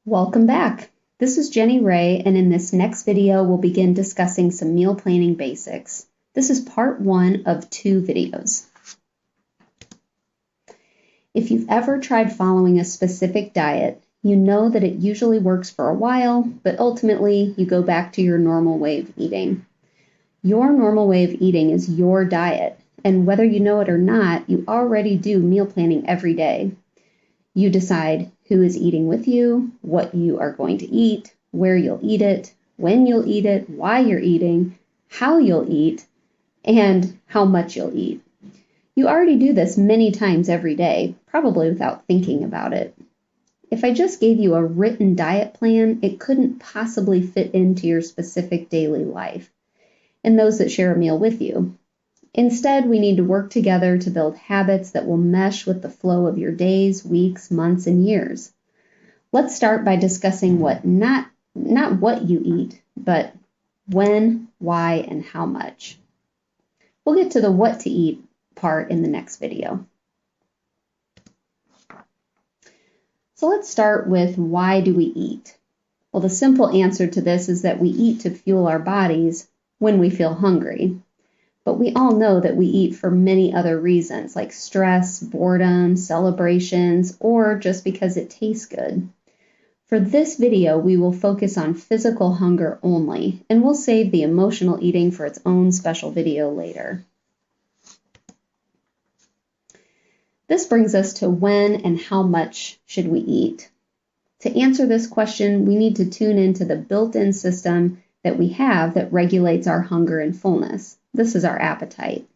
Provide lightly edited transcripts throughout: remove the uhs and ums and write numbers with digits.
Welcome back. This is Jenny Ray, and in this next video, we'll begin discussing some meal planning basics. This is part 1 of 2 videos. If you've ever tried following a specific diet, you know that it usually works for a while, but ultimately you go back to your normal way of eating. Your normal way of eating is your diet, and whether you know it or not, you already do meal planning every day. You decide who is eating with you, what you are going to eat, where you'll eat it, when you'll eat it, why you're eating, how you'll eat, and how much you'll eat. You already do this many times every day, probably without thinking about it. If I just gave you a written diet plan, it couldn't possibly fit into your specific daily life and those that share a meal with you. Instead, we need to work together to build habits that will mesh with the flow of your days, weeks, months, and years. Let's start by discussing not what you eat, but when, why, and how much. We'll get to the what to eat part in the next video. So let's start with why do we eat? Well, the simple answer to this is that we eat to fuel our bodies when we feel hungry. But we all know that we eat for many other reasons, like stress, boredom, celebrations, or just because it tastes good. For this video, we will focus on physical hunger only, and we'll save the emotional eating for its own special video later. This brings us to when and how much should we eat. To answer this question, we need to tune into the built-in system that we have that regulates our hunger and fullness. This is our appetite.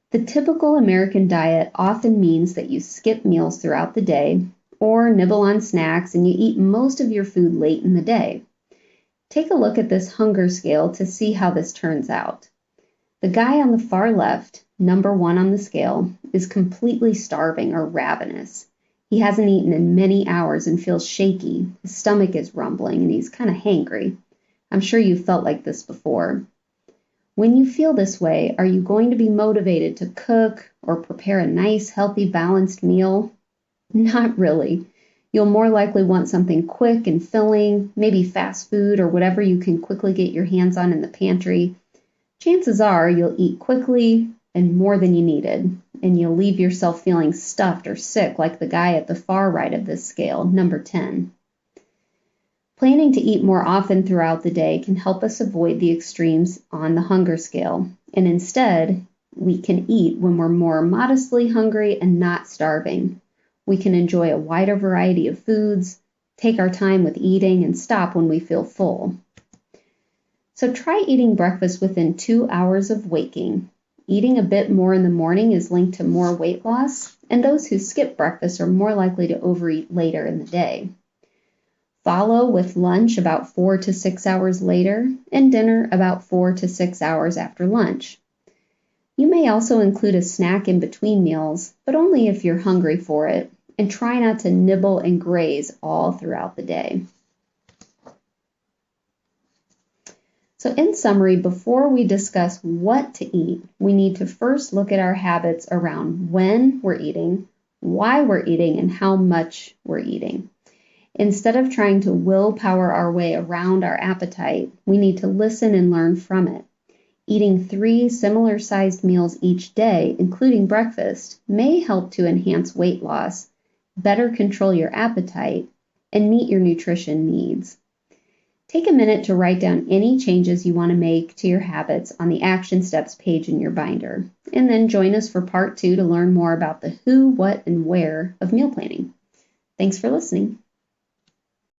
The typical American diet often means that you skip meals throughout the day or nibble on snacks and you eat most of your food late in the day. Take a look at this hunger scale to see how this turns out. The guy on the far left, number 1 on the scale, is completely starving or ravenous. He hasn't eaten in many hours and feels shaky. His stomach is rumbling and he's kind of hangry. I'm sure you've felt like this before. When you feel this way, are you going to be motivated to cook or prepare a nice, healthy, balanced meal? Not really. You'll more likely want something quick and filling, maybe fast food or whatever you can quickly get your hands on in the pantry. Chances are you'll eat quickly and more than you needed, and you'll leave yourself feeling stuffed or sick like the guy at the far right of this scale, number 10. Planning to eat more often throughout the day can help us avoid the extremes on the hunger scale, and instead, we can eat when we're more modestly hungry and not starving. We can enjoy a wider variety of foods, take our time with eating, and stop when we feel full. So try eating breakfast within 2 hours of waking. Eating a bit more in the morning is linked to more weight loss, and those who skip breakfast are more likely to overeat later in the day. Follow with lunch about 4 to 6 hours later and dinner about 4 to 6 hours after lunch. You may also include a snack in between meals, but only if you're hungry for it, and try not to nibble and graze all throughout the day. So in summary, before we discuss what to eat, we need to first look at our habits around when we're eating, why we're eating, and how much we're eating. Instead of trying to willpower our way around our appetite, we need to listen and learn from it. Eating 3 similar-sized meals each day, including breakfast, may help to enhance weight loss, better control your appetite, and meet your nutrition needs. Take a minute to write down any changes you want to make to your habits on the Action Steps page in your binder, and then join us for part 2 to learn more about the who, what, and where of meal planning. Thanks for listening.